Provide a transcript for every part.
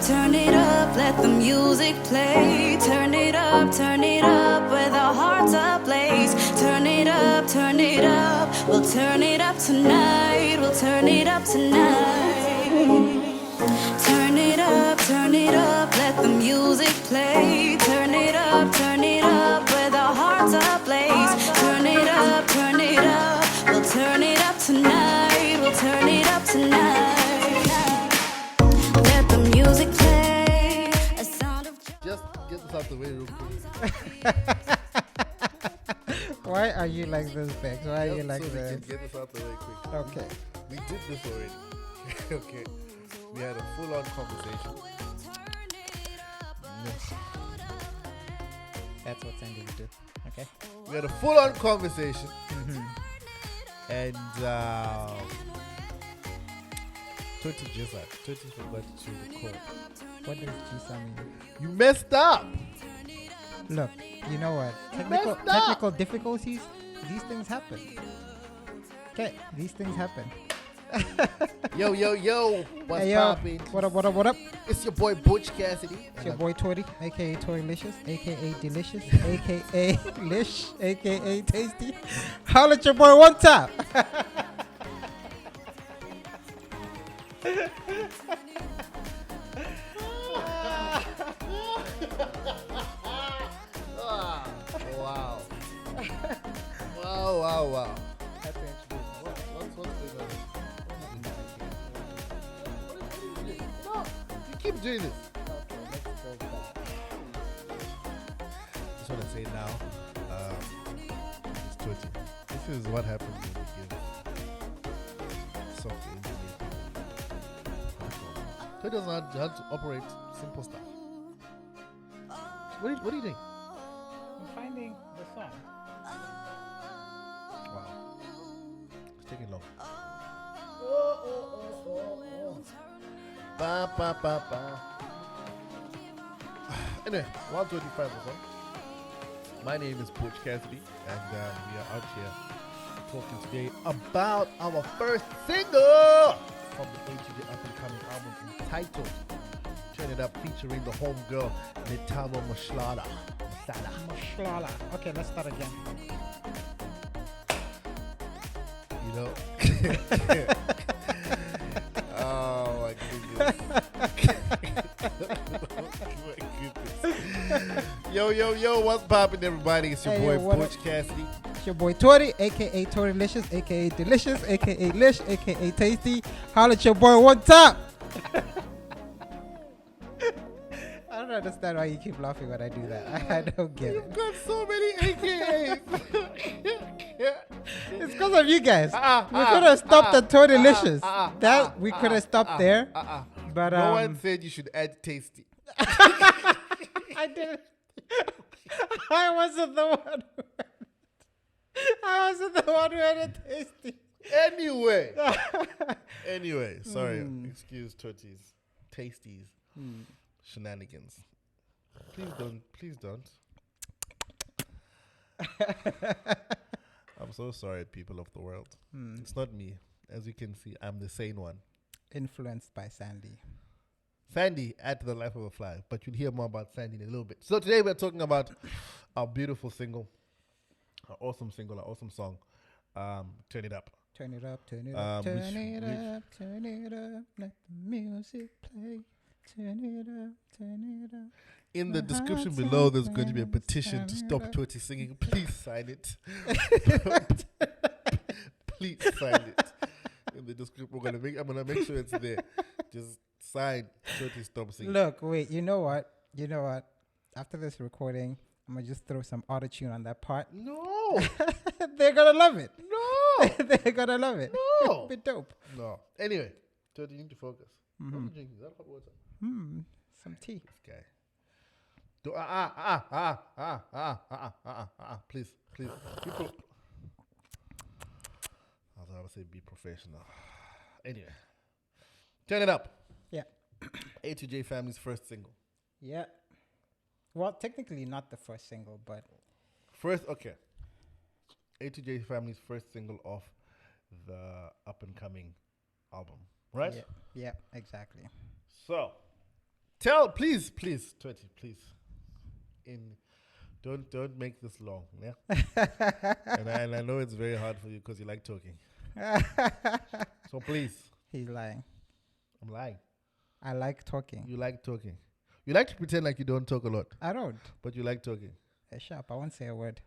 Turn it up, let the music play. Turn it up, with our hearts ablaze. Turn it up, we'll turn it up tonight. We'll turn it up tonight. Turn it up, let the music play. Turn it up, with our hearts ablaze. Turn it up, we'll turn it up tonight. We'll turn it up tonight. Let the music play. A sound of Just get this out the way real quick. Why are you like this, Bex? Why are you like so we this? can get this out the way quick. Okay. We did this already. Okay. We had a full-on conversation. That's what Sandi would do. Okay. We had a full-on conversation. And Torti forgot to record. What does Gisa mean? You messed up. Look, you know what? messed up. Technical difficulties, these things happen. Okay, these things happen. Yo. What's Hey, yo, poppin'? what up? It's your boy Butch Cassidy. It's your boy Torti, aka Torilicious, aka Delicious, aka Lish, aka Tasty. Holla at your boy one time. Wow. That's the introduction. What's going on? No, you keep doing this. Okay, let's go back. Just want to say now, it's Torti. This is what happens when we give software engineers. Torti doesn't know how to operate simple stuff. What are you doing? I'm finding the song. Wow. It's taking long. Ba. Anyway, 125 or so. My name is Butch Cassidy, and we are out here talking today about our first single from the HG up-and-coming album entitled Turn It Up, featuring the homegirl Lethabo Mohlala. Mohlala. Okay, let's start again. You know? Oh my goodness. Yo, what's poppin', everybody? It's your Hey, boy yo, what Butch Cassidy. It's your boy Torti, aka Torilicious, aka Delicious, aka Lish, aka Tasty. Holla at your boy one time. I don't understand why you keep laughing when I do that. I don't get You've it. got so many AKAs. It's because of you guys. We could have stopped at Torilicious. We could have stopped there. But No one said you should add tasty. I didn't. I wasn't the one. I wasn't the one who had it tasty. Anyway, sorry. Excuse Torti's tasties shenanigans. Please don't. I'm so sorry, people of the world. It's not me. As you can see, I'm the sane one. Influenced by Sandi. Sandi, add to the life of a fly. But you'll hear more about Sandi in a little bit. So today we're talking about our beautiful single, our awesome single, our awesome song, Turn It Up. Turn it up, turn it up, turn which- it up, turn it up, let the music play. Turn it up, turn it up. In the My description heart's below, in there's going to be a flames, petition to turn stop it up. Torti singing. Please sign it. Please sign it. In the description, I'm gonna make sure it's there. Just sign Torti stop singing. Look, wait, you know what? After this recording, I'm going to just throw some auto-tune on that part. No, They're going to love it. no, They're going to love it. no, Be dope. no. Anyway, Torti, you need to focus. What are you drinking? Is that hot water? Some tea. This guy. Please. People. I was going to say be professional. Anyway. Turn It Up. Yeah. A2J Family's first single. Yeah. Well, technically not the first single, but Okay. A2J Family's first single off the up-and-coming album, right? yeah, exactly. So, please, Torti, please, don't make this long, yeah. and I know it's very hard for you because you like talking. So please, He's lying. I'm lying. I like talking. You like talking. You like to pretend like you don't talk a lot, I don't. but you like talking. Hey, sharp. I won't say a word.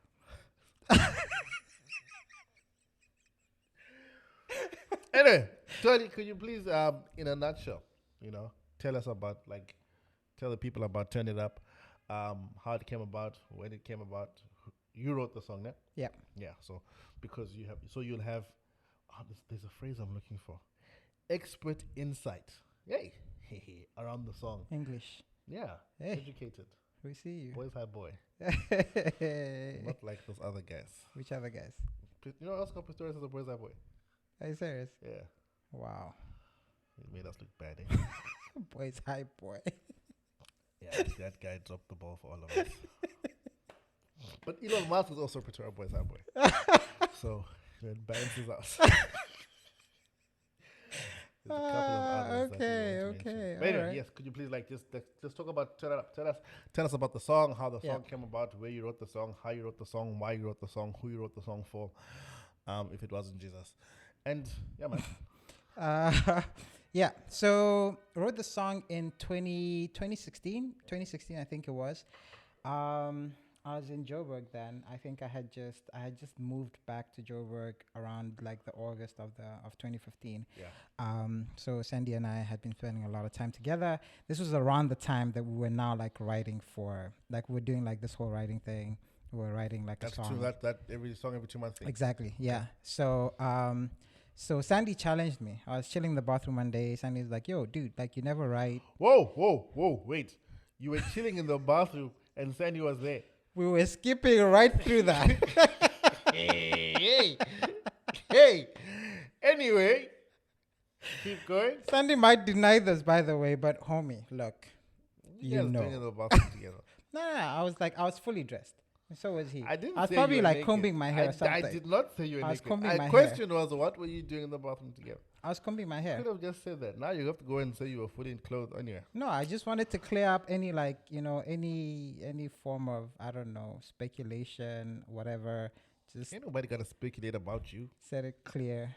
Anyway, Torti, could you please, in a nutshell, tell the people about Turn It Up, how it came about, when it came about. You wrote the song, yeah? Yeah. Yeah. So you'll have, there's a phrase I'm looking for, expert insight. Yay, around the song. English. Yeah. Hey. Educated. We see you. Boys high boy. Not like those other guys. Which other guys? You know, Oscar Pistorius is a boys high boy. Are you serious? Yeah. Wow. It made us look bad. Eh? Boys, hi boy. Yeah, that guy dropped the ball for all of us. But Elon Musk is also Pretoria boys high boy. So it balances out. There's a couple of others that we want to mention. But anyway, yes, could you please just talk about Turn It Up? Tell us about the song, how the song came about, where you wrote the song, how you wrote the song, why you wrote the song, who you wrote the song for, if it wasn't Jesus. And yeah, man. Yeah, so wrote the song in 2016, I think it was. I was in Joburg then. I think I had just moved back to Joburg around like the August of 2015. Yeah. So Sandi and I had been spending a lot of time together. This was around the time that we were now like writing for, like we're doing like this whole writing thing. We were writing like That's a song. that every 2 months thing. Exactly. Yeah. So so Sandi challenged me. I was chilling in the bathroom one day. Sandi's like, "Yo, dude, like you never write." Whoa, wait. You were chilling in the bathroom and Sandi was there. We were skipping right through that. Hey. Anyway, keep going. Sandi might deny this, by the way, but homie, look, you guys know. doing it in the bathroom together. No. I was fully dressed. And so was he. I didn't. I was say probably you were like naked. combing my hair or something. I did not say you were I was naked. combing my My hair. question was, what were you doing in the bathroom together? I was combing my You hair. could have just said that. Now you have to go and say you were fully clothed anyway. No, I just wanted to clear up any like, any form of, I don't know, speculation, whatever. Just Ain't nobody gonna speculate about you. set it clear.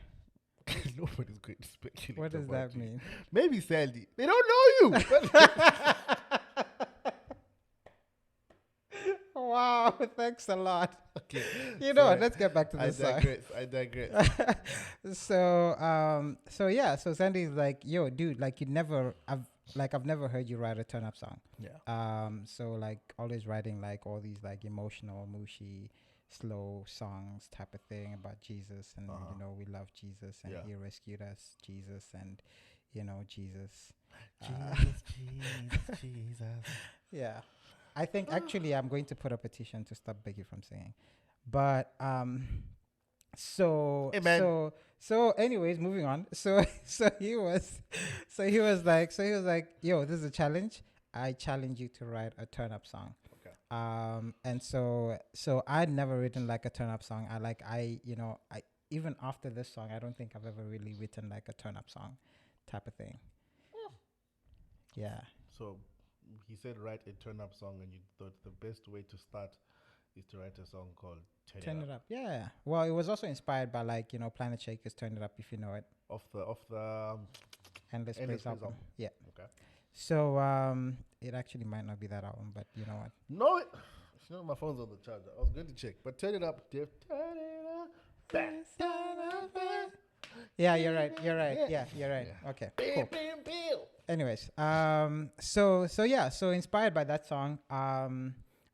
Nobody's going to speculate. What does about that you. mean? Maybe Sandy. They don't know you. Wow, thanks a lot. Okay. You know what? Sorry. Let's get back to this song. I digress. So Sandy's like, "Yo, dude, like I've never heard you write a turn up song." Yeah. So like always writing like all these like emotional, mushy, slow songs type of thing about Jesus and we love Jesus and he rescued us, Jesus and Jesus. Jesus. Yeah. I think actually I'm going to put a petition to stop Beki from singing. But so anyways, moving on. So he was like, "Yo, this is a challenge. I challenge you to write a turn up song." Okay. And so I'd never written like a turn up song. I even after this song, I don't think I've ever really written like a turn up song type of thing. Yeah. So he said write a turn up song, and you thought the best way to start is to write a song called Turn It Up. Yeah. Well, it was also inspired by like Planet Shaker's Turn It Up, if you know it. Off the Endless Praise album. Yeah. Okay. So it actually might not be that album, but you know what? No, my phone's on the charger. I was going to check, but Turn It Up, Turn It Up. Yeah, you're right. Yeah, you're right. Yeah. Okay. Cool. Anyways, so inspired by that song, I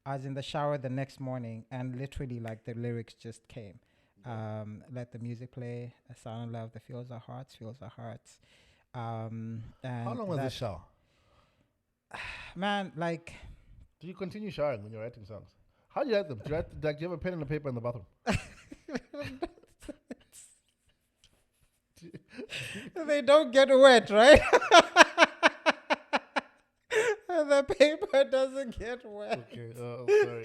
was in the shower the next morning and literally like the lyrics just came. Let the music play, a sound of love that fills our hearts. And How long was the shower? Man, like, Do you continue showering when you're writing songs? How do you write them? Do you have a pen and a paper in the bathroom? they don't get wet, right? The paper doesn't get wet. Okay, sorry.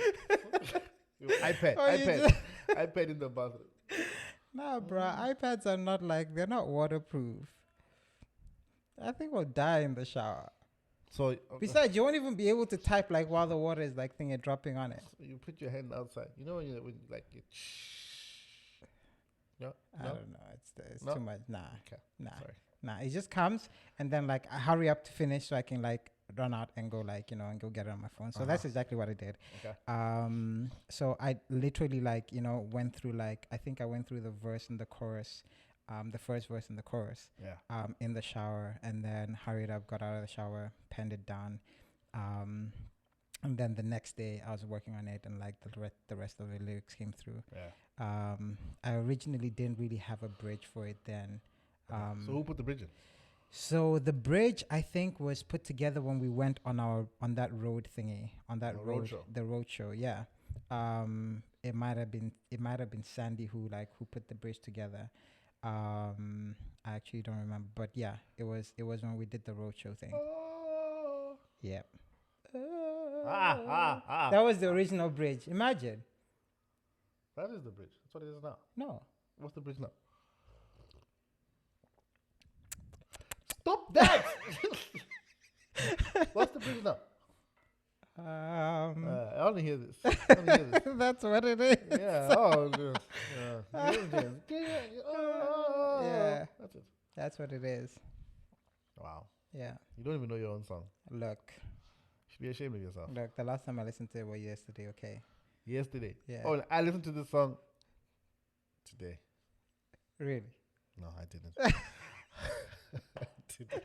iPad in the bathroom. Nah, bruh, iPads are not like, they're not waterproof. I think we'll die in the shower. So Besides, you won't even be able to type like while the water is like thingy dropping on it. so you put your hand outside. You know when you like it. No, I no? don't know. It's No? too much. Nah, Okay. nah, Sorry. nah. It just comes and then like I hurry up to finish so I can like run out and go like and go get it on my phone. So that's exactly what I did. Okay. So I literally like went through like I think I went through the verse and the chorus, the first verse and the chorus. Yeah. In the shower, and then hurried up, got out of the shower, penned it down, and then the next day I was working on it, and like the rest of the lyrics came through. Yeah. I originally didn't really have a bridge for it then. So who put the bridge in? So the bridge I think was put together when we went on that road thingy, on that The roadshow. the road show. Yeah. It might have been Sandi who put the bridge together. I actually don't remember, but yeah, it was when we did the roadshow thing. Oh. Yeah. Ah. That was the original bridge. Imagine. That is the bridge. That's what it is now. No. What's the bridge now? Stop that! What's the bridge now? I only hear this. That's what it is. Yeah. Oh, good. Yeah. That's it. That's what it is. Wow. Yeah. You don't even know your own song. Look. You should be ashamed of yourself. Look, the last time I listened to it was yesterday, okay? Yesterday. Yeah. Oh, I listened to this song today. Really? No, I didn't. I didn't.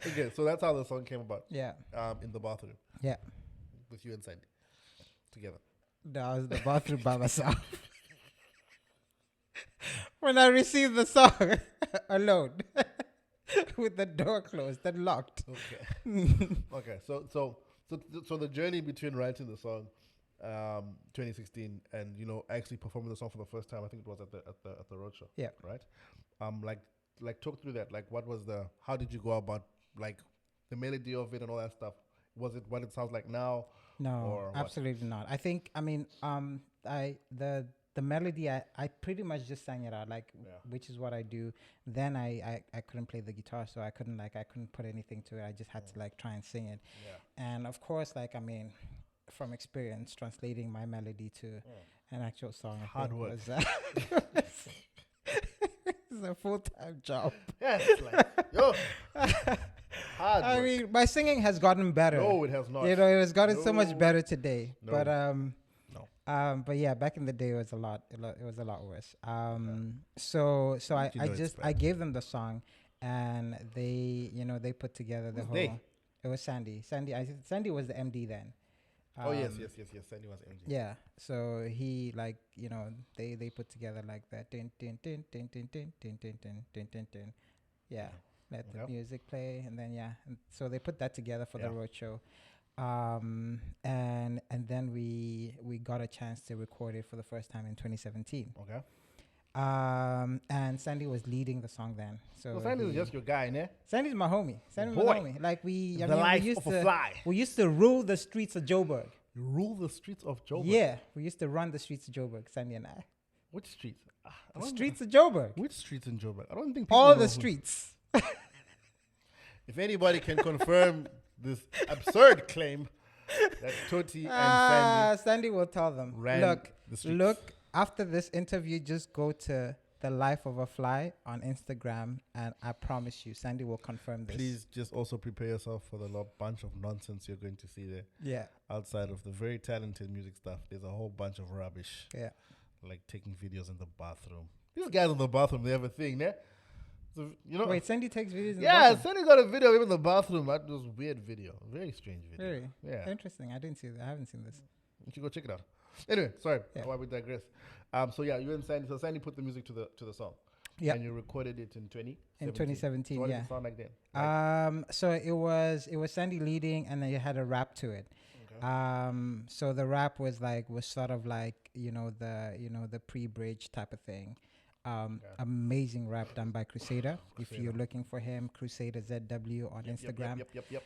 Okay, so that's how the song came about. Yeah. In the bathroom. Yeah. With you and Sandy. Together. I was in the bathroom by myself. When I received the song alone. With the door closed and locked. Okay. Okay. So the journey between writing the song, 2016, and actually performing the song for the first time, I think it was at the roadshow. Yeah. Right. Like talk through that. Like, how did you go about like the melody of it and all that stuff? Was it what it sounds like now? No, absolutely not. I think the melody I pretty much just sang it out, which is what I do. Then I couldn't play the guitar, so I couldn't put anything to it. I just had to try and sing it. Yeah. And of course, from experience, translating my melody to an actual song, hard work. Was, it's a full-time job. Yeah, it's hard I work. mean, my singing has gotten better. No, it has not. It has gotten so much better today. No. But No. But yeah, back in the day it was a lot worse. So I gave them the song, and they put together the whole. It was Sandy. Sandy was the MD then. Yes. Sandy was MD. Yeah. So he they put together like that. Tin tin tin tin tin tin tin tin tin tin tin tin. Yeah. Let the music play, and then and so they put that together for the roadshow. And then we got a chance to record it for the first time in 2017. Okay. And Sandy was leading the song then. So Sandy was just your guy, ne? Sandy's my homie. Sandy's my homie. Like we used to fly. We used to rule the streets of Joburg. You rule the streets of Joburg. Yeah, we used to run the streets of Joburg, Sandy and I. Which streets? The streets of Joburg. Which streets in Joburg? I don't think people all know the streets. If anybody can confirm this absurd claim that Torti and Sandi will tell them. Look, after this interview, just go to The Life of a Fly on Instagram, and I promise you, Sandi will confirm this. Please just also prepare yourself for the bunch of nonsense you're going to see there. Yeah. Outside of the very talented music stuff, there's a whole bunch of rubbish. Yeah. Like taking videos in the bathroom. These guys in the bathroom, they have a thing, yeah? So, wait, Sandi takes videos in the bathroom? bathroom? Sandi got a video in the bathroom. That was weird video. Very strange video. Really? Yeah. Interesting. I didn't see that. I haven't seen this. You should go check it out. Anyway, sorry. Why we digress. So you and Sandi. So Sandi put the music to the song. Yeah. And you recorded it in 2017. So what yeah. did it sound like then? So it was Sandi leading, and then you had a rap to it. Okay. So the rap was sort of like the pre-bridge type of thing. Amazing rap done by Crusader. If you're looking for him, Crusader ZW on Instagram. Yep.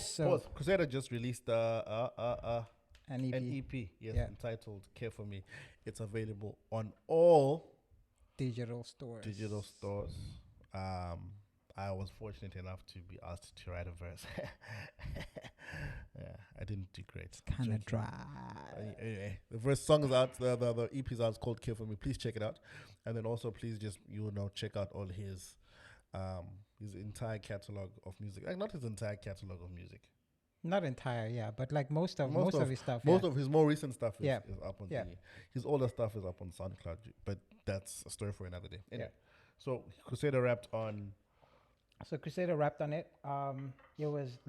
So Crusader just released an EP. Yes, entitled "Care for Me." It's available on all digital stores. I was fortunate enough to be asked to write a verse. Yeah, I didn't do great. It's kind of dry. Anyway, the first song is out. The EP is out. It's called "Care for Me." Please check it out, and then also please just check out all his entire catalog of music. Like not his entire catalog of music. Not entire, yeah, but like most of his stuff. Most of his more recent stuff is up on his older stuff is up on SoundCloud, but that's a story for another day. Anyway, so Crusader rapped on. So Crusader rapped on it. It was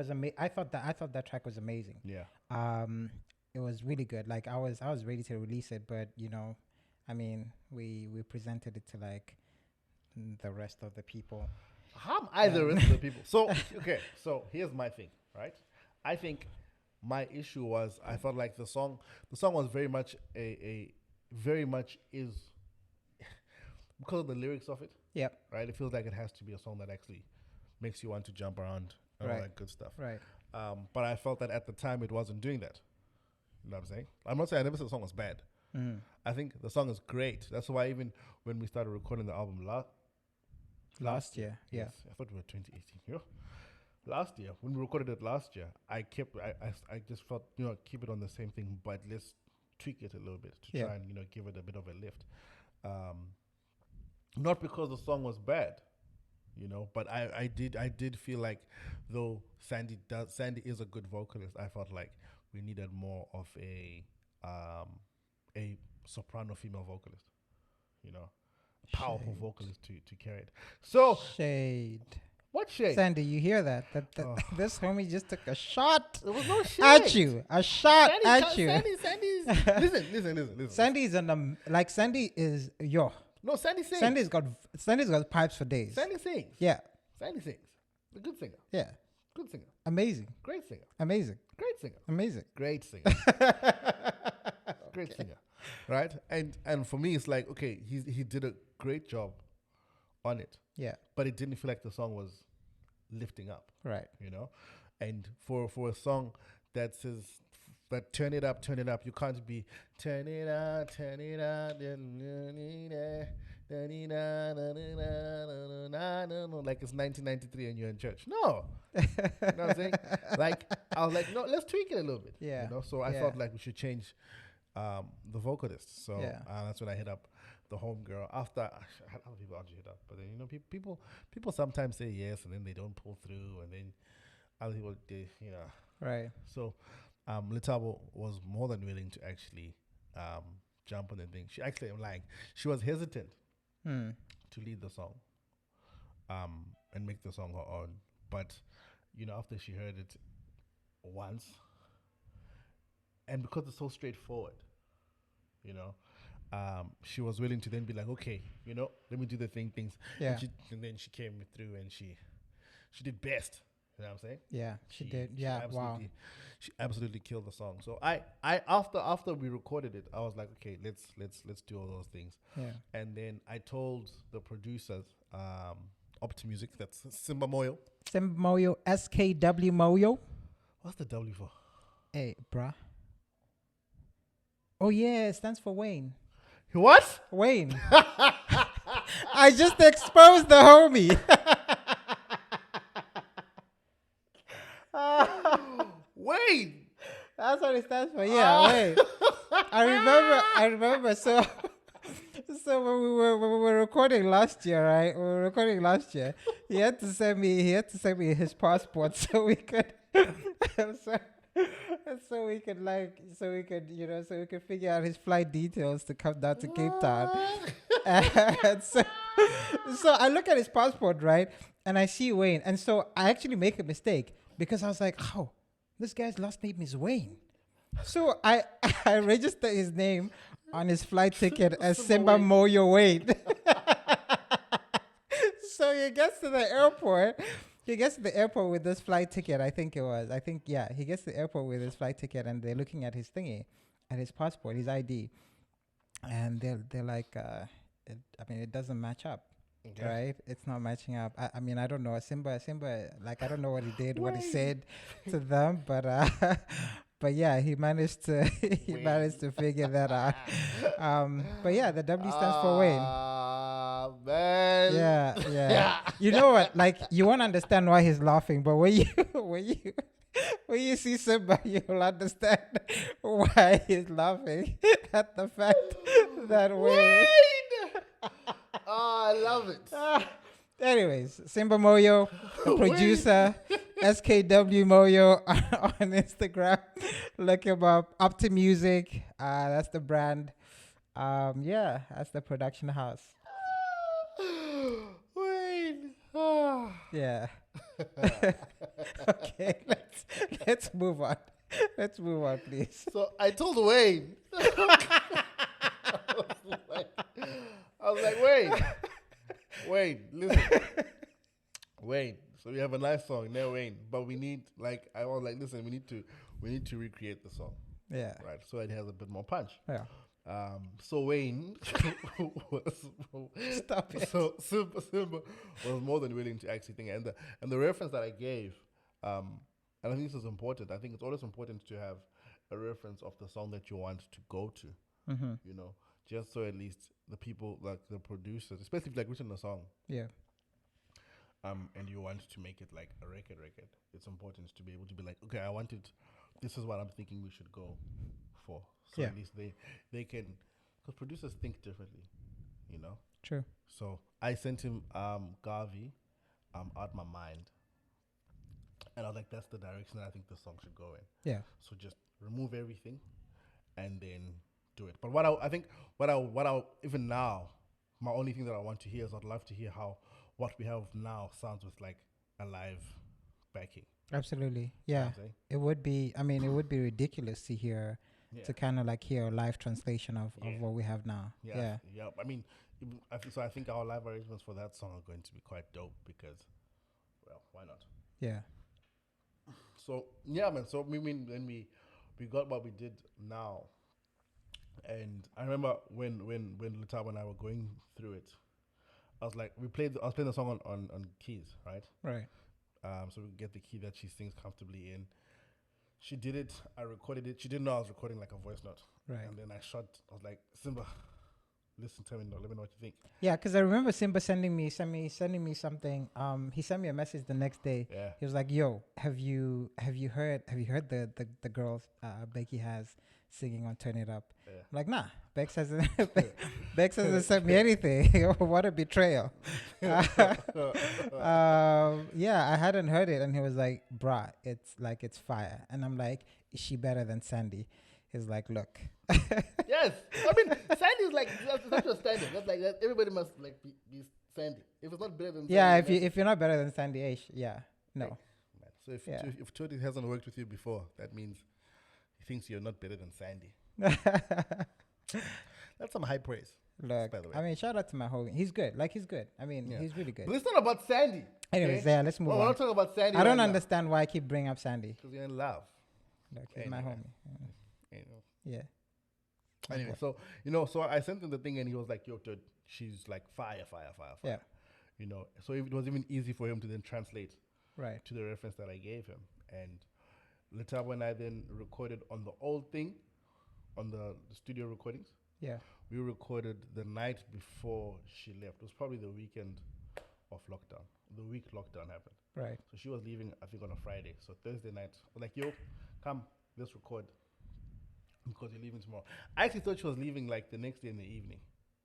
amazing. I thought that track was amazing. Yeah. It was really good. Like I was ready to release it, but we presented it to like the rest of the people. How am I the rest of the people? So okay, so here's my thing, right? I think my issue was I felt like the song was very much is because of the lyrics of it. Yep. Right. It feels like it has to be a song that actually makes you want to jump around and all that good stuff. Right. But I felt that at the time it wasn't doing that. You know what I'm saying? I'm not saying I never said the song was bad. I think the song is great. That's why even when we started recording the album last year, yes, I thought we were 2018. You know? Last year, when we recorded it last year, I just felt, keep it on the same thing, but let's tweak it a little bit to try and, give it a bit of a lift. Not because the song was bad, but I did feel like though Sandi is a good vocalist, I felt like we needed more of a soprano female vocalist, powerful vocalist to carry it. So shade. What shade? Sandi, you hear that? This homie just took a shot there was no shade. at you. A shot at you. Listen. Sandi is Sandi is yo. No, Sandi sings. Sandi's got pipes for days. Sandi sings. Yeah. Sandi sings. A good singer. Yeah. Good singer. Amazing. Great singer. Amazing. Great singer. Amazing. Great singer. Great singer. Right? And for me it's like, okay, he did a great job on it. Yeah. But it didn't feel like the song was lifting up. Right. And for a song that says that turn it up, you can't be turn it up, like it's 1993 and you're in church. No. You know what I'm saying? Like I was like, no, let's tweak it a little bit. Yeah. So I felt like we should change the vocalist. So that's when I hit up the homegirl. After I had other people actually hit up, but then people sometimes say yes and then they don't pull through, and then other people right. So Lethabo was more than willing to actually jump on the thing. I'm lying. She was hesitant to lead the song and make the song her own. But after she heard it once, and because it's so straightforward, she was willing to then be like, okay, let me do the things. Yeah. And then she came through and she did best. You know what I'm saying? Yeah, she did. Yeah, wow. She absolutely killed the song. So I after we recorded it, I was like, okay, let's do all those things. Yeah. And then I told the producers, Opti Music, that's Simba Moyo. Simba Moyo, SKW Moyo. What's the W for? Hey, bruh. Oh yeah, it stands for Wayne. What? Wayne. I just exposed the homie. Wayne. That's what it stands for. Yeah, Wayne. I remember. So when we were recording last year, right? He had to send me his passport so we could so we could figure out his flight details to come down to Cape Town. And so I look at his passport, right? And I see Wayne. And so I actually make a mistake because I was like, oh, this guy's last name is Wayne. So I registered his name on his flight ticket as Simba Moyo Wayne. So he gets to the airport. He gets to the airport with this flight ticket, he gets to the airport with his flight ticket, and they're looking at his thingy, at his passport, his ID. And they're like, it doesn't match up. Okay. Right? It's not matching up. I don't know. Simba, like, I don't know what he did, what he said to them, but yeah, he managed to figure that out. But yeah, the W stands for Wayne. man. Yeah. You know what? Like, you won't understand why he's laughing, but when you see Simba, you'll understand why he's laughing at the fact that way. Oh, I love it. Anyways, Simba Moyo, the producer, SKW Moyo on Instagram. Look him up to music. That's the brand. That's the production house. Wayne. Yeah. Okay, let's move on. Let's move on, please. So I told Wayne. I was like, Wayne, listen. Wayne, so we have a nice song, now Wayne, but we need, like, I was like, listen, we need to recreate the song. Yeah. Right, so it has a bit more punch. Yeah. So Wayne Stop it. So Simba was more than willing to actually think, and the reference that I gave, and I think this is important. I think it's always important to have a reference of the song that you want to go to. Mm-hmm. You know, just so at least the people, like the producers, especially if like written a song. Yeah. And you want to make it like a record. It's important to be able to be like, okay, I want it. This is what I'm thinking we should go for. So at least they can, because producers think differently, you know. True. So I sent him Garvey, Out My Mind, and I was like, that's the direction that I think the song should go in. Yeah. So just remove everything, and then do it. But what I even now, my only thing that I want to hear is I'd love to hear how what we have now sounds with like a live backing. Absolutely. Yeah. It would be. I mean, it would be ridiculous to hear. Yeah. To kind of like hear a live translation of what we have now. Yeah. I mean, I think our live arrangements for that song are going to be quite dope because, well, why not? Yeah. So yeah, man. So we mean when we got what we did now, and I remember when Lethabo and I were going through it, I was playing the song on keys, right? Right. So we get the key that she sings comfortably in. She did it. I recorded it. She didn't know I was recording like a voice note. Right. And then I was like, Simba, listen, let me know what you think. Yeah, because I remember Simba sending me something. He sent me a message the next day. Yeah. He was like, "Yo, have you heard the girls Beki has singing on Turn It Up?" Yeah. I'm like, nah, Bex hasn't sent me anything. What a betrayal. I hadn't heard it, and he was like, "Bruh, it's fire." And I'm like, "Is she better than Sandi?" He's like, "Look." Yes, I mean, Sandi is like that's your standard. That's like that. Everybody must like be Sandi. If it's not better than Sandi, if you're not better than Sandi, no. So if Torti hasn't worked with you before, that means he thinks you're not better than Sandi. That's some high praise. Look, by the way. I mean, shout out to my homie. He's good. He's good. I mean, he's really good. But it's not about Sandi. Anyways, let's move on. We're not talking about Sandi. I don't understand why I keep bringing up Sandi. Because you're in love. Look, he's my homie. Yeah. Anyway, so I sent him the thing and he was like, "Yo, dude, she's like fire." Yeah. You know, so it was even easy for him to then translate to the reference that I gave him. And Lethabo and I then recorded on the old thing, on the studio recordings. Yeah. We recorded the night before she left. It was probably the weekend of lockdown. The week lockdown happened. Right. So she was leaving, I think, on a Friday. So Thursday night, I was like, "Yo, come, let's record. Because you're leaving tomorrow." I actually thought she was leaving like the next day in the evening,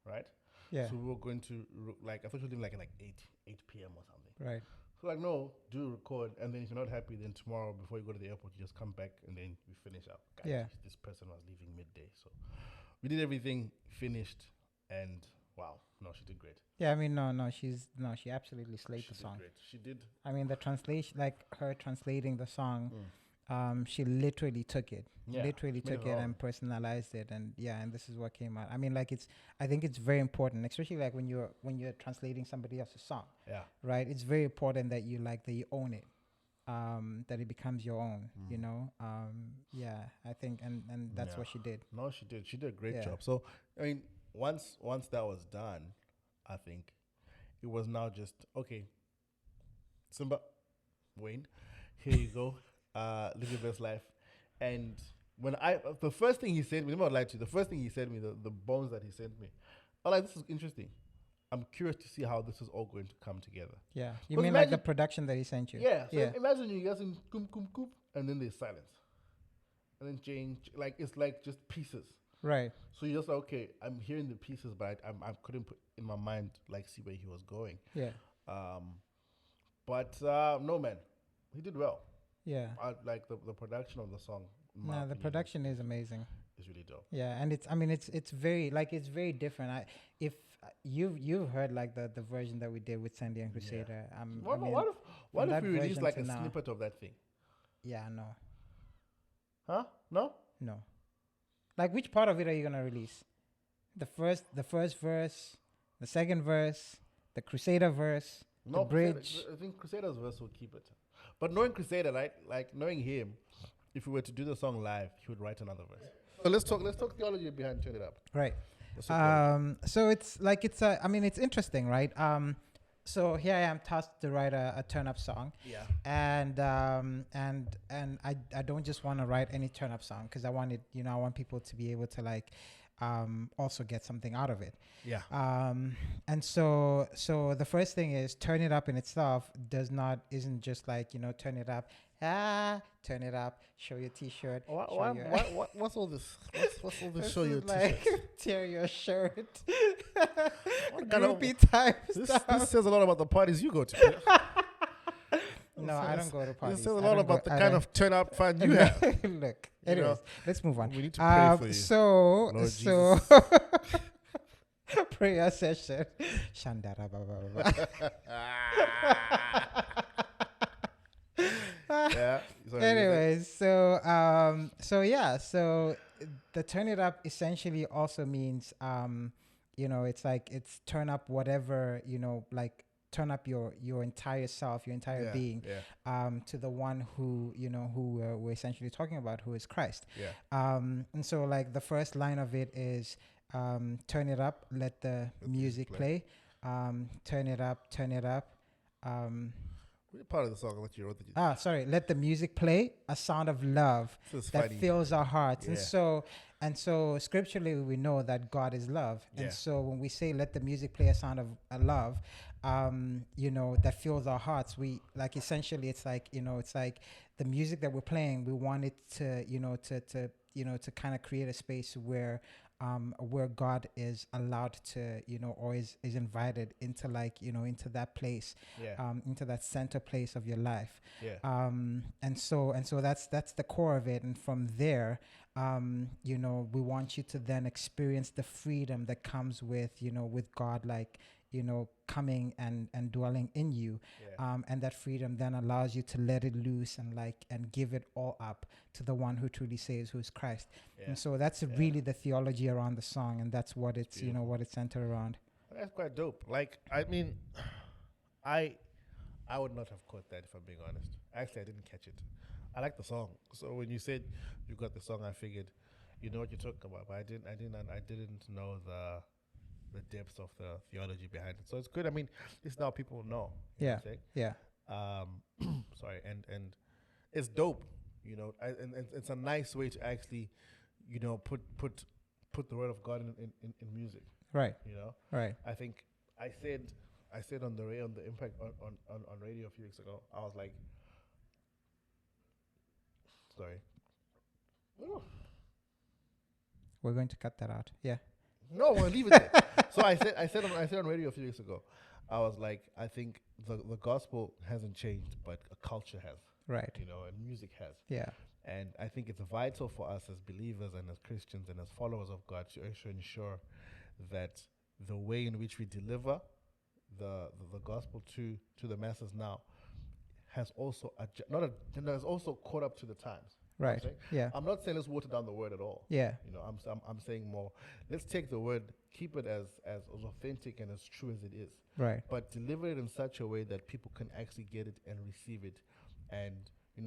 right? Yeah. So we were going to I thought she was leaving like at 8 p.m. or something. Right. So like, no, do record, and then if you're not happy, then tomorrow before you go to the airport, you just come back and then we finish up. Guys, this person was leaving midday, so we did everything, finished, and wow, no, she did great. Yeah, I mean, she absolutely slayed the song. Great. She did. I mean, the translation, like her translating the song. She literally took it, and personalized it, and this is what came out. I mean, I think it's very important, especially like when you're translating somebody else's song. Yeah. Right. It's very important that you own it, that it becomes your own. You know. I think, and that's what she did. No, she did. She did a great job. So I mean, once that was done, I think it was now just okay. Simba, Wayne, here you go. Live your best life. And when the first thing he sent me, the first thing he sent me, the bones that he sent me, I was like, this is interesting. I'm curious to see how this is all going to come together. Yeah. You 'Cause mean like the imagine- production that he sent you? Yeah. So Yeah. imagine you guys in kum kum kum, and then there's silence, and then change. Like it's like just pieces. Right. So you're just like, okay, I'm hearing the pieces, but I couldn't put in my mind like see where he was going. Yeah. But no, man, he did well. Yeah. Like the production of the song. in my No, the opinion, production is amazing. is really dope. Yeah, and it's very it's very different. If you've heard like the version that we did with Sandi and Crusader. What from if that we release version like to a now- snippet of that thing? Yeah, no. Huh? No? No. Like which part of it are you gonna release? The first verse, the second verse, the Crusader verse, No, the bridge. Crusader, I think Crusader's verse will keep it. But knowing Crusader, right? Like knowing him, if we were to do the song live, he would write another verse. So let's talk theology behind Turn It Up. Right. Let's talk theology. So it's like it's interesting, right? So here I am tasked to write a turn up song. Yeah. And I don't just want to write any turn up song because I want people to be able to like also get something out of it. Yeah. And so the first thing is turn it up in itself isn't just like, turn it up, turn it up, show your t-shirt. What's all this? What's all this? Show your like t-shirt. tear your shirt. What kind of- Groupie type This stuff. says a lot about the parties you go to. No, I don't go to parties. This says a I lot don't about go- the I kind don't- of turn up fan you have. Look, You anyways, know, let's move on. we need to pray for you. So Lord prayer session. Shandara baba. Yeah. Sorry, Anyways, so the turn it up essentially also means it's turn up whatever, like turn up your entire self, your entire being, to the one who we're essentially talking about, who is Christ. Yeah. And so like the first line of it is turn it up, let the music play. Turn it up. Which part of the song that you wrote? Sorry. Let the music play, a sound of love This is that funny. fills our hearts. Yeah. And so scripturally we know that God is love. Yeah. And so when we say let the music play a sound of love, that fills our hearts, we like essentially it's like the music that we're playing, we want it to to kind of create a space where God is allowed to, or is invited into into that place, into that center place of your life. Yeah. And so that's the core of it. And from there, we want you to then experience the freedom that comes with God, coming and dwelling in you. Yeah. And that freedom then allows you to let it loose and give it all up to the one who truly saves, who is Christ. Yeah. And so that's really the theology around the song, and that's what it's what it's centered around. That's quite dope. Like, I mean, I would not have caught that if I'm being honest. Actually, I didn't catch it. I like the song. So when you said you got the song, I figured you know what you're talking about. But I didn't know the depths of the theology behind it. So it's good. I mean, it's now people know. You know what I'm saying? Yeah. Sorry, and it's dope. And it's a nice way to actually, put the word of God in music. Right. Right. I think I said on the Impact on radio a few weeks ago. I was like, sorry. Ooh. We're going to cut that out. Yeah. No, we'll leave it there. So I said on radio a few weeks ago, I was like, I think the gospel hasn't changed, but a culture has. Right. And music has. Yeah. And I think it's vital for us as believers and as Christians and as followers of God to actually ensure that the way in which we deliver the gospel to the masses now has also has also caught up to the times. Right. Yeah. I'm not saying let's water down the word at all. Yeah. I'm saying more, let's take the word, keep it as authentic and as true as it is. Right. But deliver it in such a way that people can actually get it and receive it and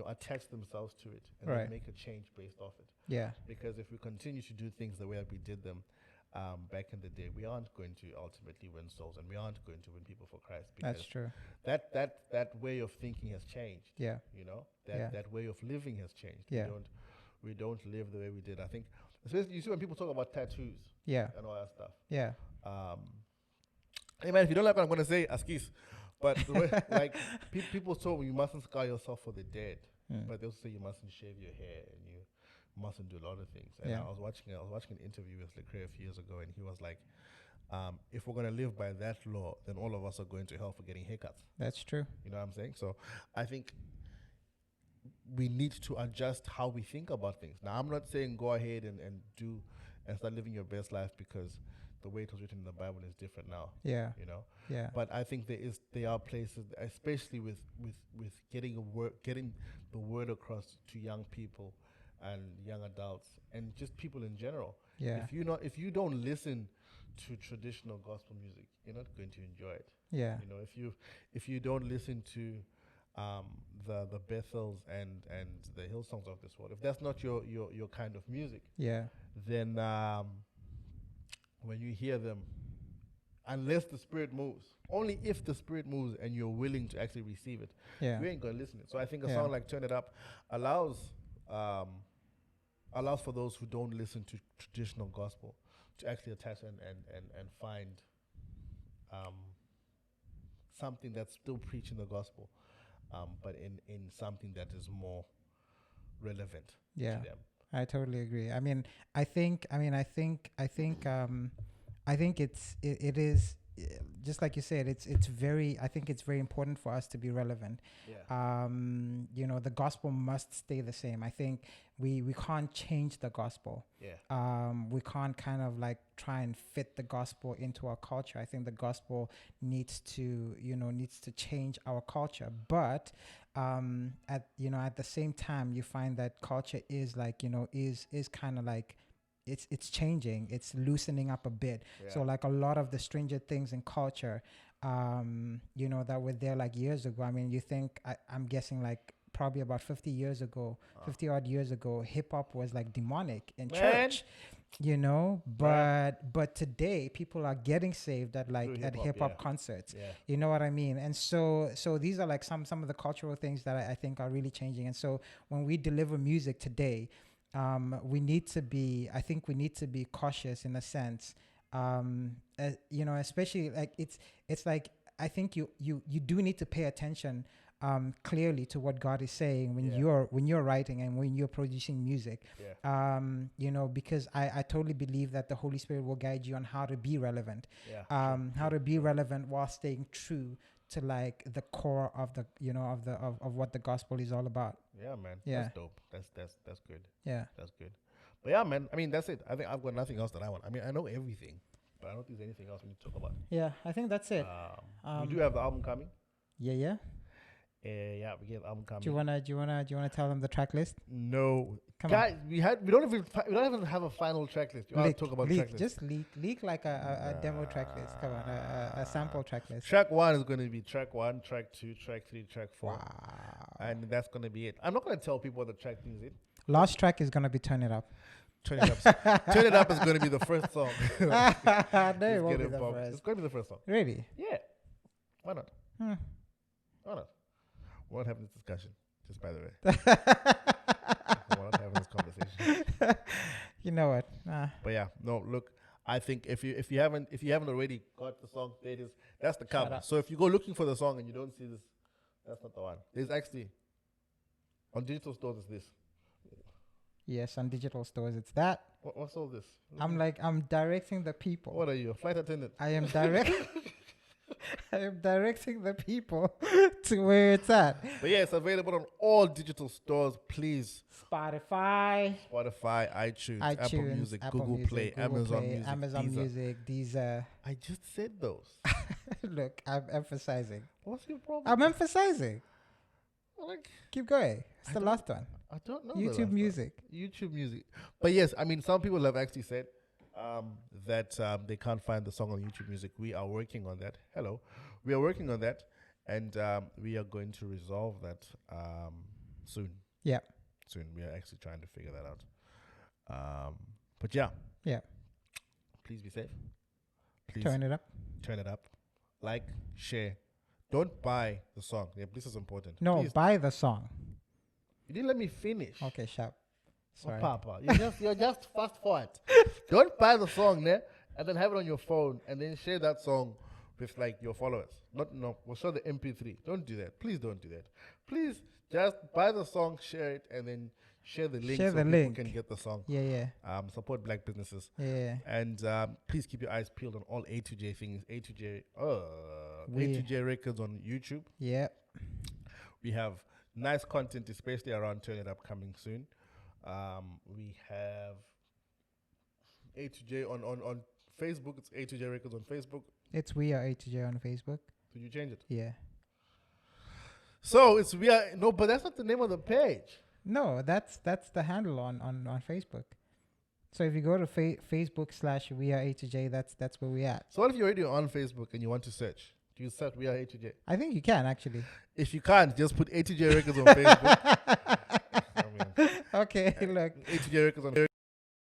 attach themselves to it and then make a change based off it. Yeah. Because if we continue to do things the way that we did them back in the day, we aren't going to ultimately win souls, and we aren't going to win people for Christ. Because That's true. That way of thinking has changed. Yeah. That way of living has changed. Yeah. We don't live the way we did. I think, especially you see when people talk about tattoos. Yeah. And all that stuff. Yeah. Hey man, if you don't like what I'm gonna say, askis. But the way, like people told me you mustn't scar yourself for the dead, but they also say you mustn't shave your hair and you mustn't do a lot of things. And Yeah. I was watching an interview with Lecrae a few years ago, and he was like, if we're gonna live by that law, then all of us are going to hell for getting haircuts. That's true. You know what I'm saying? So I think we need to adjust how we think about things. Now, I'm not saying go ahead and do and start living your best life because the way it was written in the Bible is different now. Yeah. You know? Yeah. But I think there are places, especially with getting the word across to young people and young adults and just people in general. Yeah. If you don't listen to traditional gospel music, you're not going to enjoy it. Yeah. You know, if you don't listen to the Bethels and the Hillsongs of this world, if that's not your kind of music, Yeah. then when you hear them, unless the Spirit moves, only if the Spirit moves and you're willing to actually receive it, Yeah. you ain't gonna listen to it. So I think a Yeah. song like "Turn It Up" allows for those who don't listen to traditional gospel to actually attach and find something that's still preaching the gospel, but in something that is more relevant Yeah. to them. I totally agree. I mean, I think it is just like you said. It's very. I think it's very important for us to be relevant. Yeah. You know, the gospel must stay the same. I think we can't change the gospel. Yeah. We can't kind of like try and fit the gospel into our culture. I think the gospel needs to change our culture. But at the same time, you find that culture is like, is kind of like, it's changing, it's loosening up a bit. Yeah. So like a lot of the stranger things in culture, that were there like years ago. I mean, you think, I'm guessing like probably about 50 odd years ago, hip hop was like demonic in church, but today people are getting saved at hip hop concerts. Yeah. You know what I mean? And so these are like some of the cultural things that I think are really changing. And so when we deliver music today, we need to be cautious in a sense, especially like it's like, I think you do need to pay attention clearly to what God is saying when you're writing and when you're producing music. Yeah. Because I totally believe that the Holy Spirit will guide you on how to be relevant. Yeah. How to be relevant while staying true to like the core of the of what the gospel is all about. Yeah, man. Yeah. That's dope. That's good. Yeah. That's good. But yeah, man. I mean, that's it. I think I've got nothing else that I want. I mean, I know everything, but I don't think there's anything else we need to talk about. Yeah, I think that's it. We do have the album coming. Yeah. Yeah, we get the album coming. Do you wanna tell them the track list? No, Come guys, we don't even have a final track list. You want to talk about track list? Just leak like a demo track list. Come on, a sample track list. Track 1 is going to be track 1, track 2, track 3, track 4. Wow. And that's going to be it. I'm not going to tell people what the track thing is. Last track is gonna be Turn It Up. Turn It Up. Turn It Up is going to be the first song. No, it won't be the It's first. going to be the first song. Really? Yeah. Why not? Hmm. Why not? We're not having this discussion, just by the way. We're not having this conversation. You know what? But yeah, no, look, I think if you haven't already got the song, there it is. That's the cover. up. So if you go looking for the song and you don't see this, that's not the one. There's actually on digital stores it's this. Yes, on digital stores it's that. What's all this? I'm directing the people. What are you, a flight attendant? I am directing the people to where it's at. But yeah, it's available on all digital stores. Please, Spotify, iTunes, Apple Music, Google Play, Amazon Music, Deezer. I just said those. Look, I'm emphasizing. What's your problem? I'm emphasizing. Like, keep going. It's the last one. I don't know. YouTube Music. YouTube Music. But yes, I mean, some people have actually said that they can't find the song on YouTube Music. We are working on that. We are working on that, and we are going to resolve that soon. Yeah. Soon. We are actually trying to figure that out. But yeah. Yeah. Please be safe. Please Turn it up. Turn it up. Like, share. Don't buy the song. Yeah, this is important. No, Please. buy the song. You didn't let me finish. Okay, sharp. Sorry. Oh, Papa, you're just fast forward. Don't buy the song there and then have it on your phone and then share that song with like your followers. We'll show the MP3. Don't do that. Please don't do that. Please just buy the song, share it, and then share the link people can get the song. Yeah. Support black businesses. Yeah. And please keep your eyes peeled on all A2J things. A2J Records on YouTube. Yeah. We have nice content, especially around Turn It Up coming soon. We have A2J on Facebook. It's A2J Records on Facebook. It's We Are A2J on Facebook. Did you change it? Yeah. So it's We Are... No, but that's not the name of the page. No, that's the handle on Facebook. So if you go to Facebook/We Are A2J, that's where we at. So what if you're already on Facebook and you want to search? Do you search We Are A2J? I think you can actually. If you can't, just put A2J Records on Facebook. Okay, look. A2J Records on Facebook.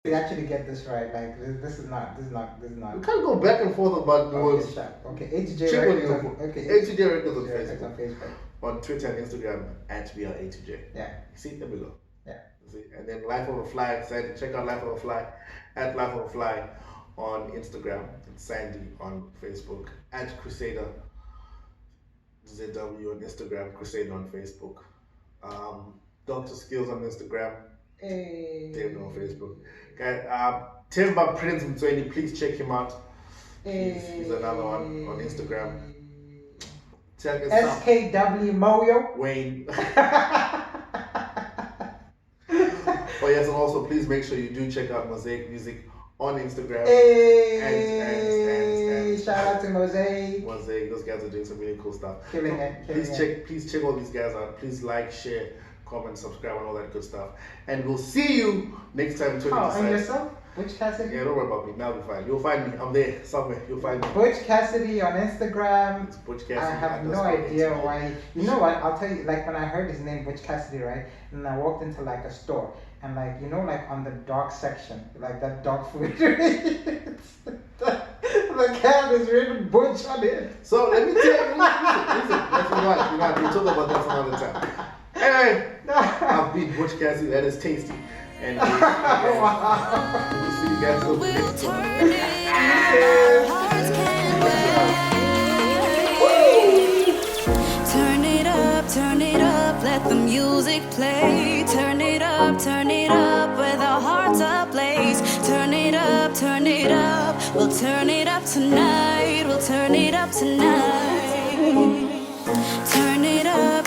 We actually get this right. Like this is not. We can't go back and forth about the words. Okay, A2J Records. Okay, A2J Records on Facebook. On Twitter and Instagram at We Are A2J. Yeah. See, there we go. Yeah. See, and then Life of a Fly. Sandi, check out Life of a Fly at Life of a Fly on Instagram. And Sandi on Facebook at Crusader ZW on Instagram. Crusader on Facebook. Dr. Skills on Instagram. David on Facebook. Okay, Timba Prince Mtsweni, please check him out. He's another one on Instagram. SKW Moyo. Wayne. Oh yes, and also please make sure you do check out Mosaic Music on Instagram. And shout out to Mosaic. Those guys are doing some really cool stuff. Please check all these guys out. Please like, share, comment, subscribe, and all that good stuff. And we'll see you next time. And yourself? Butch Cassidy? Yeah, don't worry about me. Now you'll find me. You'll find me. I'm there somewhere. You'll find me. Butch Cassidy on Instagram. It's Butch Cassidy. I have no idea why. You know what? I'll tell you, like when I heard his name, Butch Cassidy, right? And I walked into like a store. And like, you know, like on the dog section, like that dog food, the can is written Butch on it. So let me tell you, listen, we talk about that some other time. Anyway, I've been Butch Cassidy, that is tasty. And we'll see you guys over the next one. Turn it up, let the music play. Turn it up, with our hearts ablaze. Turn it up, we'll turn it up tonight. Turn it up.